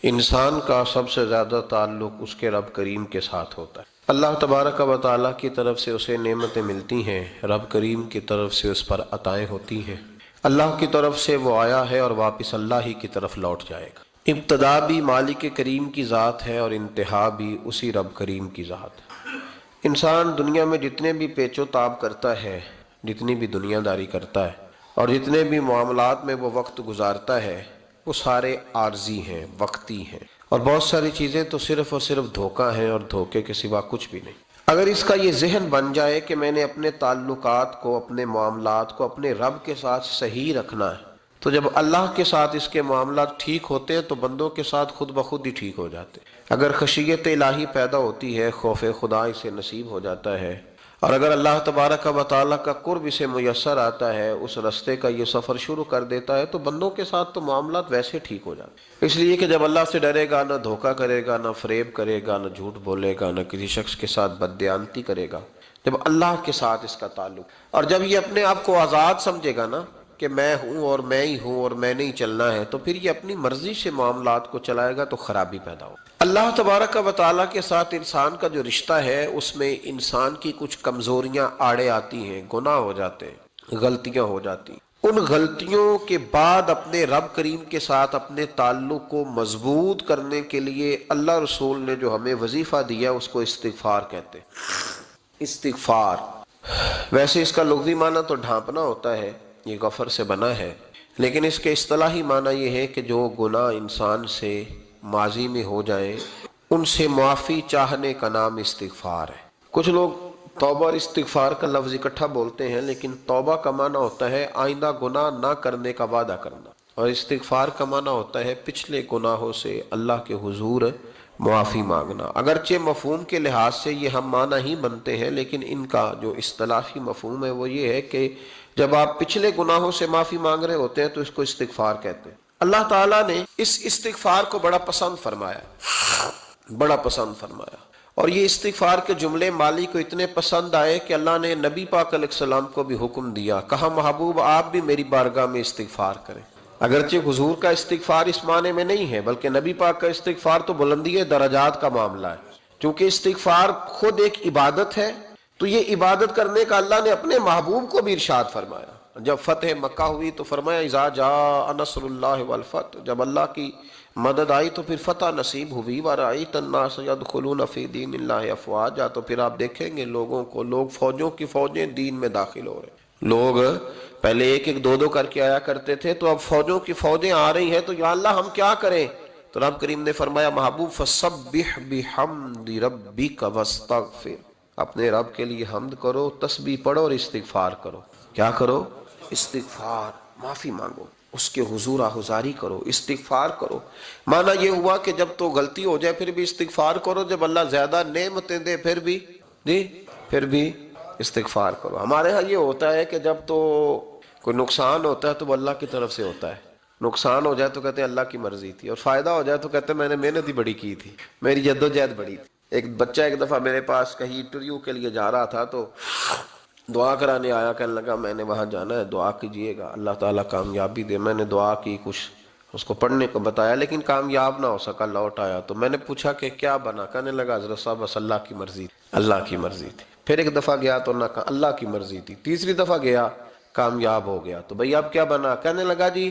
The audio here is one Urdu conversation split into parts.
انسان کا سب سے زیادہ تعلق اس کے رب کریم کے ساتھ ہوتا ہے۔ اللہ تبارک و تعالیٰ کی طرف سے اسے نعمتیں ملتی ہیں، رب کریم کی طرف سے اس پر عطائیں ہوتی ہیں۔ اللہ کی طرف سے وہ آیا ہے اور واپس اللہ ہی کی طرف لوٹ جائے گا۔ ابتدا بھی مالک کریم کی ذات ہے اور انتہا بھی اسی رب کریم کی ذات ہے۔ انسان دنیا میں جتنے بھی پیچ و تاب کرتا ہے، جتنی بھی دنیا داری کرتا ہے اور جتنے بھی معاملات میں وہ وقت گزارتا ہے، وہ سارے عارضی ہیں، وقتی ہیں، اور بہت ساری چیزیں تو صرف اور صرف دھوکہ ہیں اور دھوکے کے سوا کچھ بھی نہیں۔ اگر اس کا یہ ذہن بن جائے کہ میں نے اپنے تعلقات کو، اپنے معاملات کو اپنے رب کے ساتھ صحیح رکھنا ہے، تو جب اللہ کے ساتھ اس کے معاملات ٹھیک ہوتے ہیں تو بندوں کے ساتھ خود بخود ہی ٹھیک ہو جاتے ہیں۔ اگر خشیت الہی پیدا ہوتی ہے، خوف خدا اسے نصیب ہو جاتا ہے، اور اگر اللہ تبارک و تعالیٰ کا قرب اسے میسر آتا ہے، اس رستے کا یہ سفر شروع کر دیتا ہے، تو بندوں کے ساتھ تو معاملات ویسے ٹھیک ہو جاتے ہیں۔ اس لیے کہ جب اللہ سے ڈرے گا، نہ دھوکہ کرے گا، نہ فریب کرے گا، نہ جھوٹ بولے گا، نہ کسی شخص کے ساتھ بددیانتی کرے گا، جب اللہ کے ساتھ اس کا تعلق، اور جب یہ اپنے آپ کو آزاد سمجھے گا نا کہ میں ہوں اور میں ہی ہوں اور میں نے ہی چلنا ہے، تو پھر یہ اپنی مرضی سے معاملات کو چلائے گا تو خرابی پیدا ہو۔ اللہ تبارک و تعالیٰ کے ساتھ انسان کا جو رشتہ ہے، اس میں انسان کی کچھ کمزوریاں آڑے آتی ہیں، گناہ ہو جاتے ہیں، غلطیاں ہو جاتی ہیں۔ ان غلطیوں کے بعد اپنے رب کریم کے ساتھ اپنے تعلق کو مضبوط کرنے کے لیے اللہ رسول نے جو ہمیں وظیفہ دیا اس کو استغفار کہتے ہیں۔ استغفار ویسے اس کا لغوی معنی تو ڈھانپنا ہوتا ہے، یہ غفر سے بنا ہے، لیکن اس کے اصطلاحی معنی یہ ہے کہ جو گناہ انسان سے ماضی میں ہو جائیں ان سے معافی چاہنے کا نام استغفار ہے۔ کچھ لوگ توبہ اور استغفار کا لفظ اکٹھا بولتے ہیں، لیکن توبہ کا معنی ہوتا ہے آئندہ گناہ نہ کرنے کا وعدہ کرنا، اور استغفار کا معنی ہوتا ہے پچھلے گناہوں سے اللہ کے حضور معافی مانگنا۔ اگرچہ مفہوم کے لحاظ سے یہ ہم معنی ہی بنتے ہیں، لیکن ان کا جو اصطلاحی مفہوم ہے وہ یہ ہے کہ جب آپ پچھلے گناہوں سے معافی مانگ رہے ہوتے ہیں تو اس کو استغفار کہتے ہیں۔ اللہ تعالیٰ نے اس استغفار کو بڑا پسند فرمایا، بڑا پسند فرمایا، اور یہ استغفار کے جملے مالی کو اتنے پسند آئے کہ اللہ نے نبی پاک علیہ السلام کو بھی حکم دیا، کہا محبوب آپ بھی میری بارگاہ میں استغفار کریں۔ اگرچہ حضور کا استغفار اس معنی میں نہیں ہے، بلکہ نبی پاک کا استغفار تو بلندی درجات کا معاملہ ہے، چونکہ استغفار خود ایک عبادت ہے، تو یہ عبادت کرنے کا اللہ نے اپنے محبوب کو بھی ارشاد فرمایا۔ جب فتح مکہ ہوئی تو فرمایا اذا جاء نصر اللہ والفتح، جب اللہ کی مدد آئی تو پھر فتح نصیب ہوئی، وَرَأَيْتَ النَّاسَ يَدْخُلُونَ فِي دِينِ اللَّهِ أَفْوَاجًا، تو پھر آپ دیکھیں گے لوگوں کو، لوگ فوجوں کی فوجیں دین میں داخل ہو رہے ہیں۔ لوگ پہلے ایک ایک دو دو کر کے آیا کرتے تھے، تو اب فوجوں کی فوجیں آ رہی ہیں، تو یا اللہ ہم کیا کریں؟ تو رب کریم نے فرمایا محبوب فَسَبِّحْ بِحَمْدِ رَبِّكَ وَاسْتَغْفِرْ، اپنے رب کے لیے حمد کرو، تسبیح پڑھو اور استغفار کرو۔ کیا کرو؟ استغفار، معافی مانگو، اس کے حضور آہذاری کرو، استغفار کرو۔ معنی یہ ہوا کہ جب تو غلطی ہو جائے پھر بھی استغفار کرو، جب اللہ زیادہ نعمتیں دے پھر بھی استغفار کرو۔ ہمارے ہاں یہ ہوتا ہے کہ جب تو کوئی نقصان ہوتا ہے تو وہ اللہ کی طرف سے ہوتا ہے، نقصان ہو جائے تو کہتے ہیں اللہ کی مرضی تھی، اور فائدہ ہو جائے تو کہتے ہیں میں نے محنت ہی بڑی کی تھی، میری جدوجہد بڑی تھی۔ ایک بچہ ایک دفعہ میرے پاس کہیں انٹرویو کے لیے جا رہا تھا، تو دعا کرانے آیا، کہنے لگا میں نے وہاں جانا ہے، دعا کیجئے گا اللہ تعالیٰ کامیابی دے۔ میں نے دعا کی، کچھ اس کو پڑھنے کو بتایا، لیکن کامیاب نہ ہو سکا، لوٹ آیا۔ تو میں نے پوچھا کہ کیا بنا؟ کہنے لگا حضرت صاحب بس اللہ کی مرضی تھی، اللہ کی مرضی تھی۔ پھر ایک دفعہ گیا تو نہ کہا اللہ کی مرضی تھی، تیسری دفعہ گیا کامیاب ہو گیا۔ تو بھئی اب کیا بنا؟ کہنے لگا جی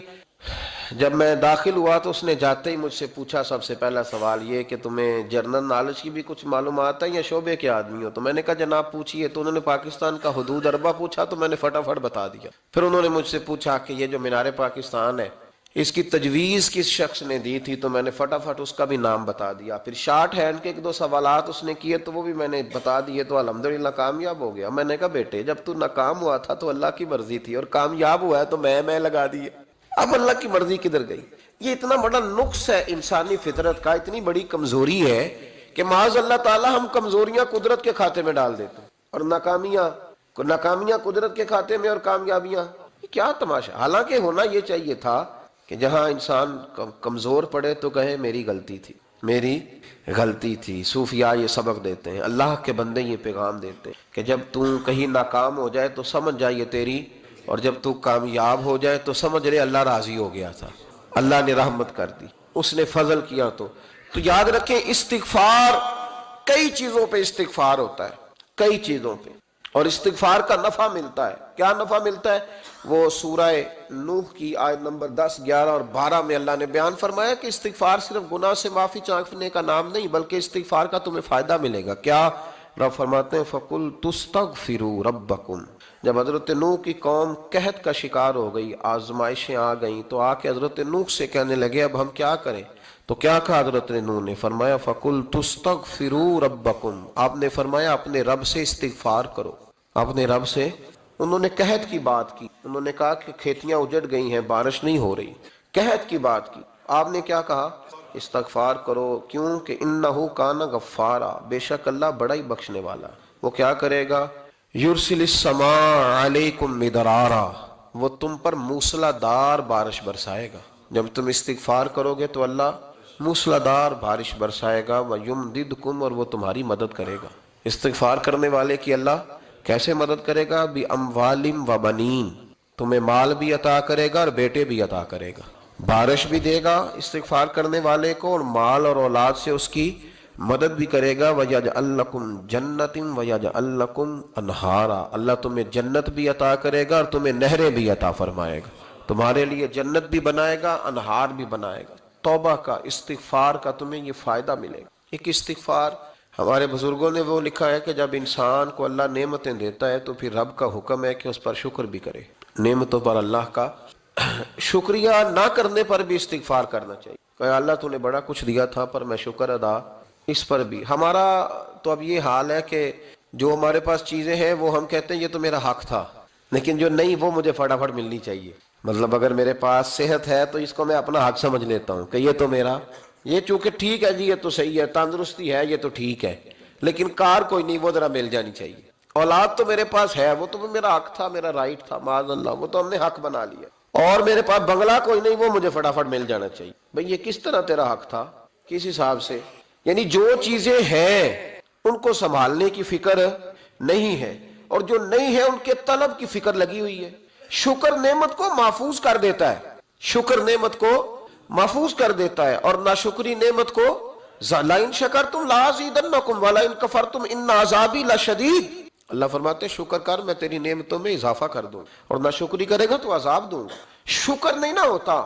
جب میں داخل ہوا تو اس نے جاتے ہی مجھ سے پوچھا سب سے پہلا سوال یہ کہ تمہیں جنرل نالج کی بھی کچھ معلومات ہے یا شعبے کے آدمی ہو؟ تو میں نے کہا جناب پوچھئے۔ تو انہوں نے پاکستان کا حدود اربہ پوچھا تو میں نے فٹافٹ بتا دیا۔ پھر انہوں نے مجھ سے پوچھا کہ یہ جو مینار پاکستان ہے اس کی تجویز کس شخص نے دی تھی؟ تو میں نے فٹافٹ اس کا بھی نام بتا دیا۔ پھر شارٹ ہینڈ کے ایک دو سوالات اس نے کیے تو وہ بھی میں نے بتا دیے، تو الحمدللہ کامیاب ہو گیا۔ میں نے کہا بیٹے جب تو ناکام ہوا تھا تو اللہ کی مرضی تھی، اور کامیاب ہوا ہے تو میں لگا دیے، اب اللہ کی مرضی کدھر گئی؟ یہ اتنا بڑا نقص ہے انسانی فطرت کا، اتنی بڑی کمزوری ہے کہ معاذ اللہ تعالی ہم کمزوریاں قدرت کے کھاتے میں ڈال دیتے ہیں، اور ناکامیاں قدرت کے کھاتے میں، اور کامیابیاں کیا تماشا۔ حالانکہ ہونا یہ چاہیے تھا کہ جہاں انسان کمزور پڑے تو کہے میری غلطی تھی، میری غلطی تھی۔ صوفیاء یہ سبق دیتے ہیں، اللہ کے بندے یہ پیغام دیتے ہیں کہ جب تو کہیں ناکام ہو جائے تو سمجھ جائے تیری، اور جب تو کامیاب ہو جائے تو سمجھ رہے اللہ راضی ہو گیا تھا، اللہ نے رحمت کر دی۔ اس نے فضل کیا تو یاد رکھیں استغفار کئی چیزوں پہ استغفار ہوتا ہے، کئی چیزوں پہ، اور استغفار کا نفع ملتا ہے۔ کیا نفع ملتا ہے؟ وہ سورہ نوح کی آیت نمبر 10، 11 اور 12 میں اللہ نے بیان فرمایا کہ استغفار صرف گناہ سے معافی چاہنے کا نام نہیں، بلکہ استغفار کا تمہیں فائدہ ملے گا۔ کیا؟ رب فرماتے ہیں فَقُلْتُ اسْتَغْفِرُوا رَبَّكُمْ۔ جب حضرت نوح کی قوم قحط کا شکار ہو گئی، آزمائشیں آ گئیں، تو آ کے حضرت نوح سے کہنے لگے اب ہم کیا کریں؟ تو کیا کہا حضرت نوح نے؟ فرمایا فَقُلْتُ اسْتَغْفِرُوا رَبَّكُمْ، آپ نے فرمایا اپنے رب سے استغفار کرو، اپنے رب سے۔ انہوں نے قحط کی بات کی، انہوں نے کہا کہ کھیتیاں اجڑ گئی ہیں، بارش نہیں ہو رہی، قحط کی بات کی۔ آپ نے کیا کہا؟ استغفار کرو، کیوں کہ انہو کان غفارا، بے شک اللہ بڑا ہی بخشنے والا۔ وہ کیا کرے گا؟ یرسل السماء علیکم مدرارا، وہ تم پر موسلا دار بارش برسائے گا۔ جب تم استغفار کرو گے تو اللہ موسلا دار بارش برسائے گا، وَيُمْدِدْكُمْ، اور وہ تمہاری مدد کرے گا۔ استغفار کرنے والے کی اللہ کیسے مدد کرے گا؟ بِأَمْوَالٍ وَبَنِينَ، تمہیں مال بھی عطا کرے گا اور بیٹے بھی عطا کرے گا، بارش بھی دے گا استغفار کرنے والے کو، اور مال اور اولاد سے اس کی مدد بھی کرے گا۔ وَيَجْعَلْ لَكُمْ جَنَّةٍ وَيَجْعَلْ لَكُمْ أَنْهَارًا، اللہ تمہیں جنت بھی عطا کرے گا اور تمہیں نہریں بھی عطا فرمائے گا، تمہارے لیے جنت بھی بنائے گا، انہار بھی بنائے گا۔ توبہ کا، استغفار کا تمہیں یہ فائدہ ملے گا۔ ایک استغفار، ہمارے بزرگوں نے وہ لکھا ہے کہ جب انسان کو اللہ نعمتیں دیتا ہے تو پھر رب کا حکم ہے کہ اس پر شکر بھی کرے۔ نعمتوں پر اللہ کا شکریہ نہ کرنے پر بھی استغفار کرنا چاہیے کہ اللہ تو نے بڑا کچھ دیا تھا پر میں شکر ادا اس پر بھی۔ ہمارا تو اب یہ حال ہے کہ جو ہمارے پاس چیزیں ہیں وہ ہم کہتے ہیں یہ تو میرا حق تھا، لیکن جو نہیں وہ مجھے فٹافٹ ملنی چاہیے۔ مطلب اگر میرے پاس صحت ہے تو اس کو میں اپنا حق سمجھ لیتا ہوں کہ یہ تو میرا، یہ چونکہ ٹھیک ہے جی، یہ تو صحیح ہے، تندرستی ہے یہ تو ٹھیک ہے، لیکن کار کوئی نہیں، وہ ذرا مل جانی چاہیے۔ اولاد تو میرے پاس ہے، وہ تو میرا حق تھا، میرا رائٹ تھا، معاذ اللہ وہ تو ہم نے حق بنا لیا۔ اور میرے پاس بنگلہ کوئی نہیں، وہ مجھے فٹافٹ مل جانا چاہیے۔ بھئی یہ کس طرح تیرا حق تھا، کس حساب سے؟ یعنی جو چیزیں ہیں ان کو سنبھالنے کی فکر نہیں ہے، اور جو نہیں ہے ان کے طلب کی فکر لگی ہوئی ہے۔ شکر نعمت کو محفوظ کر دیتا ہے، شکر نعمت کو محفوظ کر دیتا ہے، اور ناشکری نعمت کو لَئِن شَكَرْتُمْ لَأَزِيدَنَّكُمْ وَلَئِن كَفَرْتُمْ إِنَّ عَذَابِي لَشَدِيدٌ۔ اللہ فرماتے ہیں شکر کر میں تیری نعمتوں میں اضافہ کر دوں، اور ناشکری کرے گا تو عذاب دوں گا۔ شکر نہیں نہ ہوتا،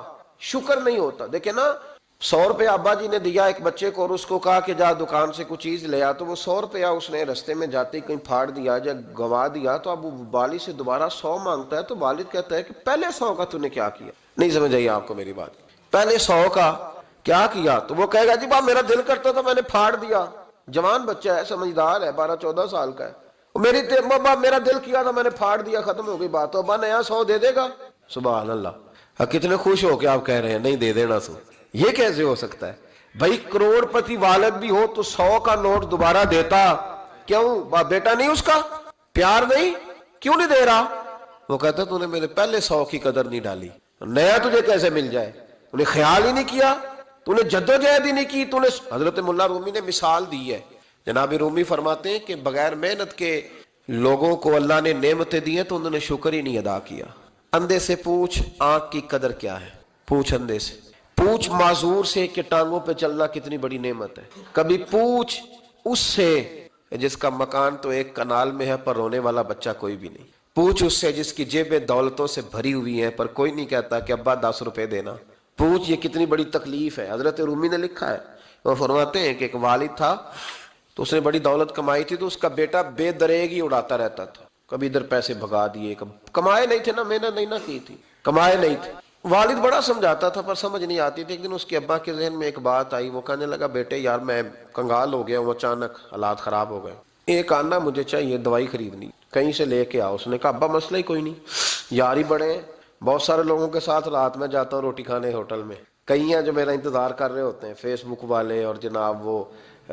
شکر نہیں ہوتا۔ دیکھیں نا، 100 روپے ابا جی نے دیا ایک بچے کو اور اس کو کہا کہ جا دکان سے کچھ چیز لے آ، تو وہ 100 روپیہ اس نے رستے میں جاتے کہیں پھاڑ دیا یا گوا دیا، تو اب وہ والد سے دوبارہ 100 مانگتا ہے، تو والد کہتا ہے کہ پہلے 100 کا تو نے کیا کیا؟ نہیں سمجھ آئی آپ کو میری بات؟ پہلے 100 کا کیا کیا؟ تو وہ کہے گا جی با میرا دل کرتا تھا میں نے پھاڑ دیا۔ جوان بچہ ہے، سمجھدار ہے، 12-14 سال کا ہے، میرا دل کیا تھا میں نے پھاڑ دیا، ختم ہو گئی بات۔ تو ابا نیا 100 دے دے گا؟ سبحان اللہ، کتنے خوش ہو کے آپ کہہ رہے ہیں نہیں دے دینا سو۔ یہ کیسے ہو سکتا ہے بھائی؟ کروڑ پتی والد بھی ہو تو 100 کا نوٹ دوبارہ دیتا کیوں؟ بیٹا نہیں اس کا؟ پیار نہیں؟ کیوں نہیں دے رہا؟ وہ کہتا تو نے میرے پہلے 100 کی قدر نہیں ڈالی، نیا تجھے کیسے مل جائے؟ تو نے خیال ہی نہیں کیا، تو نے جدوجہد ہی نہیں کی، تو نے۔ حضرت مولانا رومی نے مثال دی ہے، جناب رومی فرماتے ہیں کہ بغیر محنت کے لوگوں کو اللہ نے نعمتیں دی ہیں تو انہوں نے شکر ہی نہیں ادا کیا۔ اندھے سے پوچھ آنکھ کی قدر کیا ہے، پوچھ اندھے سے، پوچھ معذور سے کہ ٹانگوں پہ چلنا کتنی بڑی نعمت ہے۔ کبھی پوچھ اس سے جس کا مکان تو ایک کنال میں ہے پر رونے والا بچہ کوئی بھی نہیں۔ پوچھ اس سے جس کی جیبیں دولتوں سے بھری ہوئی ہیں پر کوئی نہیں کہتا کہ ابا 10 روپے دینا۔ پوچھ یہ کتنی بڑی تکلیف ہے۔ حضرت رومی نے لکھا ہے، وہ فرماتے ہیں کہ ایک والد تھا تو اس نے بڑی دولت کمائی تھی، تو اس کا بیٹا بے دریغ ہی اڑاتا رہتا تھا، کبھی ادھر پیسے بھگا دیے، کمائے نہیں تھے نا، محنت نہیں نہ کی تھی، کمائے نہیں تھے۔ والد بڑا سمجھاتا تھا پر سمجھ نہیں آتی تھی۔ ایک دن اس کے ابا کے ذہن میں ایک بات آئی، وہ کہنے لگا بیٹے یار میں کنگال ہو گیا ہوں، اچانک حالات خراب ہو گئے، ایک آنا مجھے چاہیے، دوائی خریدنی، کہیں سے لے کے آؤ۔ اس نے کہا ابا مسئلہ ہی کوئی نہیں، یار ہی بڑے ہیں، بہت سارے لوگوں کے ساتھ رات میں جاتا ہوں روٹی کھانے ہوٹل میں، کئی ہیں جو میرا انتظار کر رہے ہوتے ہیں، فیس بک والے اور جناب وہ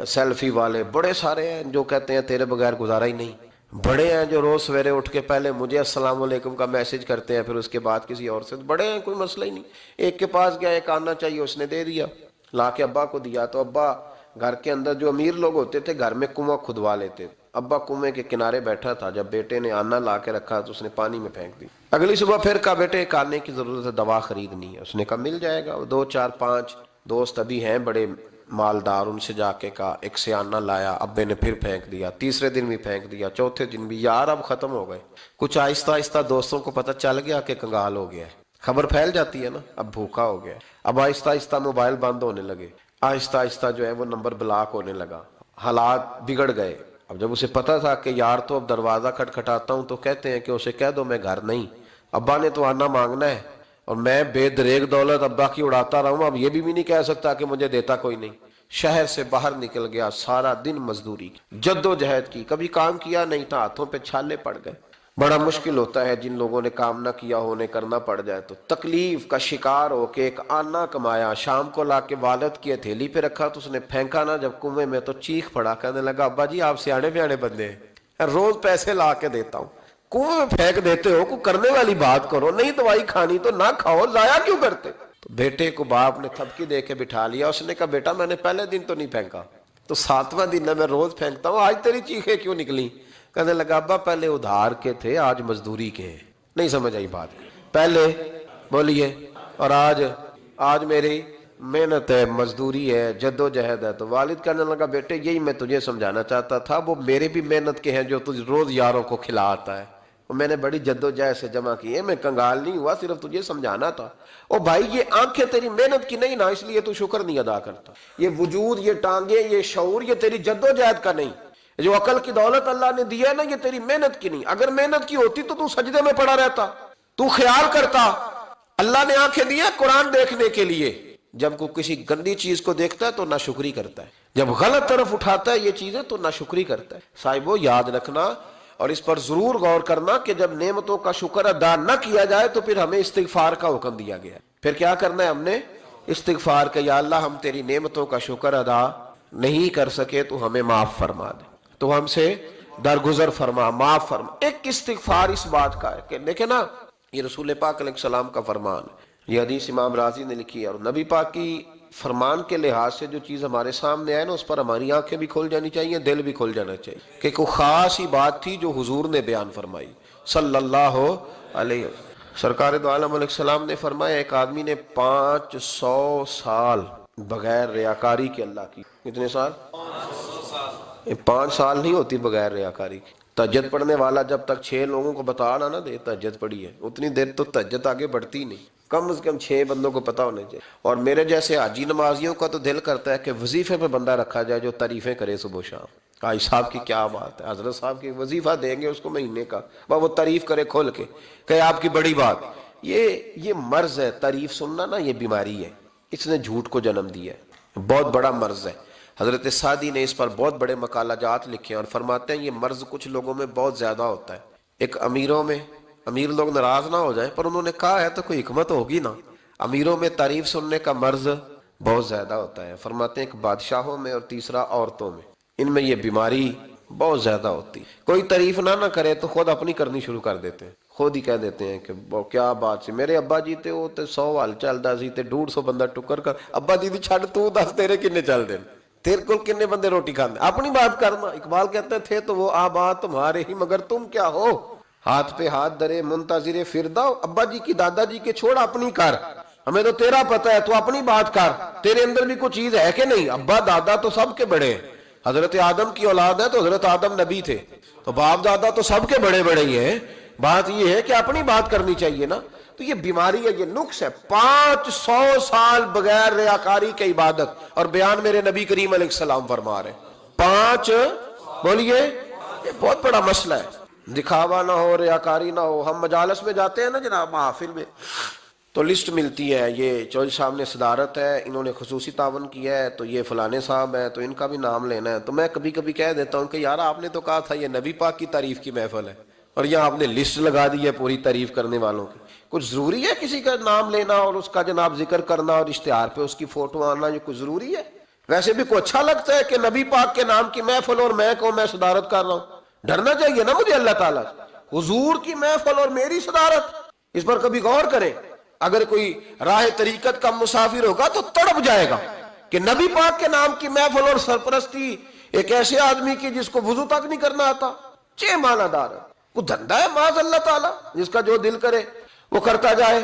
سیلفی والے، بڑے سارے ہیں جو کہتے ہیں تیرے بغیر گزارا ہی نہیں، بڑے ہیں جو روز سویرے اٹھ کے پہلے مجھے السلام علیکم کا میسج کرتے ہیں پھر اس کے بعد کسی اور سے، بڑے ہیں کوئی مسئلہ ہی نہیں۔ ایک کے پاس گیا، ایک آنا چاہیے، اس نے دے دیا، لا کے ابا کو دیا، تو ابا گھر کے اندر جو امیر لوگ ہوتے تھے گھر میں کنواں کھدوا لیتے، ابا کنویں کے کنارے بیٹھا تھا، جب بیٹے نے آنا لا کے رکھا تو اس نے پانی میں پھینک دی۔ اگلی صبح پھر کہا بیٹے ایک آنے کی ضرورت ہے، دوا خریدنی ہے، اس نے کہا مل جائے گا۔ 2 4 5 دوست ابھی ہیں بڑے مالدار، ان سے جا کے کہا، ایک سیانہ لایا، ابے نے پھر پھینک دیا، تیسرے دن بھی پھینک دیا، چوتھے دن بھی، یار اب ختم ہو گئے۔ کچھ آہستہ آہستہ دوستوں کو پتہ چل گیا کہ کنگال ہو گیا ہے، خبر پھیل جاتی ہے نا، اب بھوکا ہو گیا ہے۔ اب آہستہ آہستہ موبائل بند ہونے لگے، آہستہ آہستہ جو ہے وہ نمبر بلاک ہونے لگا، حالات بگڑ گئے۔ اب جب اسے پتا تھا کہ یار تو اب دروازہ کھٹکھٹاتا ہوں تو کہتے ہیں کہ اسے کہہ دو میں گھر نہیں، ابا نے تو آنا مانگنا ہے، اور میں بے دریغ دولت ابا کی اڑاتا رہا ہوں، اب یہ بھی نہیں کہہ سکتا کہ مجھے دیتا کوئی نہیں۔ شہر سے باہر نکل گیا، سارا دن مزدوری کی، جد و جہد کی، کبھی کام کیا نہیں تھا، ہاتھوں پہ چھالے پڑ گئے۔ بڑا مشکل ہوتا ہے جن لوگوں نے کام نہ کیا ہو، انہیں کرنا پڑ جائے تو تکلیف کا شکار ہو کے ایک آنا کمایا، شام کو لا کے والد کی ہتھیلی پہ رکھا تو اس نے پھینکا نا جب کنویں میں تو چیخ پڑا، کہنے لگا ابا جی آپ سیانے بیانے بندے ہیں، روز پیسے لا کے دیتا ہوں، کنویں میں پھینک دیتے ہو، کوئی کرنے والی بات کرو، نہیں دوائی کھانی تو نہ کھاؤ، ضائع کیوں کرتے؟ تو بیٹے کو باپ نے تھپکی دے کے بٹھا لیا، اس نے کہا بیٹا میں نے پہلے دن تو نہیں پھینکا، تو ساتواں دن میں روز پھینکتا ہوں، آج تیری چیخیں کیوں نکلی؟ کہنے لگا ابا پہلے ادھار کے تھے، آج مزدوری کے ہیں۔ نہیں سمجھ آئی بات؟ پہلے بولیے، اور آج میری محنت ہے، مزدوری ہے، جد و جہد ہے۔ تو والد کہنے لگا بیٹے یہی میں تجھے سمجھانا چاہتا تھا، وہ میرے بھی محنت کے ہیں جو تجھ روز یاروں کو کھلاتا ہے، میں نے بڑی جد و جہد سے جمع کی ہے، میں کنگال نہیں ہوا، صرف تجھے سمجھانا تھا۔ او بھائی یہ آنکھیں تیری محنت کی نہیں نا، اس لیے تو شکر نہیں ادا کرتا، یہ وجود، یہ ٹانگیں، یہ شعور، یہ تیری جد و جہد کا نہیں، جو عقل کی دولت اللہ نے دی ہے نا، یہ تیری محنت کی نہیں، اگر محنت کی ہوتی تو سجدے میں پڑا رہتا، تو خیال کرتا۔ اللہ نے آنکھیں دی ہیں قرآن دیکھنے کے لیے، جب کوئی کسی گندی چیز کو دیکھتا ہے تو ناشکری کرتا ہے، جب غلط طرف اٹھاتا ہے یہ چیزیں تو ناشکری کرتا ہے۔ صاحبو یاد رکھنا اور اس پر ضرور غور کرنا کہ جب نعمتوں کا شکر ادا نہ کیا جائے تو پھر ہمیں استغفار کا حکم دیا گیا ہے۔ پھر کیا کرنا ہے ہم نے؟ استغفار کہ یا اللہ ہم تیری نعمتوں کا شکر ادا نہیں کر سکے تو ہمیں معاف فرما دے، تو ہم سے درگزر فرما، معاف فرما۔ ایک استغفار اس بات کا ہے کہ دیکھیں نا، یہ رسول پاک علیہ السلام کا فرمان ہے، یہ حدیث امام رازی نے لکھی ہے، اور نبی پاک کی فرمان کے لحاظ سے جو چیز ہمارے سامنے آئے نا اس پر ہماری آنکھیں بھی کھل جانی چاہیے، دل بھی کھل جانا چاہیے، کہ کوئی خاص ہی بات تھی جو حضور نے بیان فرمائی صلی اللہ علیہ وسلم۔ سرکار دو عالم علیہ السلام نے فرمایا ایک آدمی نے 500 سال بغیر ریاکاری کے اللہ کی، کتنے سال؟ 5 سال نہیں ہوتی بغیر ریاکاری کی۔ تہجد پڑھنے والا جب تک 6 لوگوں کو بتا نہ دے تہجد پڑھی ہے، اتنی دیر تو تہجد آگے بڑھتی نہیں، کم از کم 6 بندوں کو پتا ہونے چاہیے۔ اور میرے جیسے حاجی نمازیوں کا تو دل کرتا ہے کہ وظیفے پہ بندہ رکھا جائے جو تعریفیں کرے صبح و شام، حاجی صاحب کی کیا بات ہے، حضرت صاحب کی وظیفہ دیں گے اس کو مہینے کا، وہ تعریف کرے کھول کے کہ آپ کی بڑی بات۔ یہ مرض ہے، تعریف سننا نا، یہ بیماری ہے، اس نے جھوٹ کو جنم دیا ہے، بہت بڑا مرض ہے۔ حضرت سعدی نے اس پر بہت بڑے مقالہ جات لکھے ہیں اور فرماتے ہیں یہ مرض کچھ لوگوں میں بہت زیادہ ہوتا ہے، ایک امیروں میں، امیر لوگ ناراض نہ ہو جائیں پر انہوں نے کہا ہے تو کوئی حکمت ہوگی نا، امیروں میں تعریف سننے کا مرض بہت زیادہ ہوتا ہے، فرماتے ہیں کہ بادشاہوں میں اور تیسرا عورتوں میں، ان میں یہ بیماری بہت زیادہ ہوتی، کوئی تعریف نہ کرے تو خود اپنی کرنی شروع کر دیتے ہیں، خود ہی کہہ دیتے ہیں کہ کیا بات سی، میرے ابا جی تے وہ تے 100 حال چلدا سی تے 150 بندہ ٹکر کر، ابا جی دی چھڈ تو دس تیرے کنے چل دے، تیرے کو کتنے بندے روٹی کھاندے، اپنی بات کرنا۔ اقبال کہتے تھے تو وہ آبا تمہارے ہی مگر تم کیا ہو، ہاتھ پہ ہاتھ درے منتظر فردا، ابا جی کی دادا جی کے چھوڑ اپنی کر، ہمیں تو تیرا پتہ ہے تو اپنی بات کر، تیرے اندر بھی کوئی چیز ہے کہ نہیں، ابا دادا تو سب کے بڑے ہیں، حضرت آدم کی اولاد ہے تو حضرت آدم نبی تھے، تو باپ دادا تو سب کے بڑے بڑے ہی ہیں، بات یہ ہے کہ اپنی بات کرنی چاہیے نا۔ تو یہ بیماری ہے، یہ نقص ہے، 500 سال بغیر ریاکاری کی عبادت، اور بیان میرے نبی کریم علیہ السلام فرما رہے ہیں 5، بولیے، یہ بہت بڑا مسئلہ ہے، دکھاوا نہ ہو، ریاکاری نہ ہو۔ ہم مجالس میں جاتے ہیں نا جناب، محافل میں، تو لسٹ ملتی ہے، یہ چودھری صاحب نے صدارت ہے، انہوں نے خصوصی تعاون کیا ہے، تو یہ فلانے صاحب ہے تو ان کا بھی نام لینا ہے، تو میں کبھی کبھی کہہ دیتا ہوں کہ یار آپ نے تو کہا تھا یہ نبی پاک کی تعریف کی محفل ہے، اور یہاں آپ نے لسٹ لگا دی ہے پوری تعریف کرنے والوں کی۔ کچھ ضروری ہے کسی کا نام لینا اور اس کا جناب ذکر کرنا اور اشتہار پہ اس کی فوٹو آنا، یہ کچھ ضروری ہے؟ ویسے بھی کو اچھا لگتا ہے کہ نبی پاک کے نام کی محفل اور میں صدارت کر رہا ہوں؟ ڈرنا چاہیے نا مجھے اللہ تعالیٰ سے، حضور کی محفل اور میری صدارت، اس پر کبھی غور کریں۔ اگر کوئی راہ طریقت کا مسافر ہوگا تو تڑپ جائے گا کہ نبی پاک کے نام کی محفل اور سرپرستی ایک ایسے آدمی کی جس کو وضو تک نہیں کرنا آتا، معنی دار ہے، وہ دھندا ہے معاذ اللہ تعالیٰ، جس کا جو دل کرے وہ کرتا جائے۔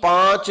5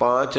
5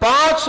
5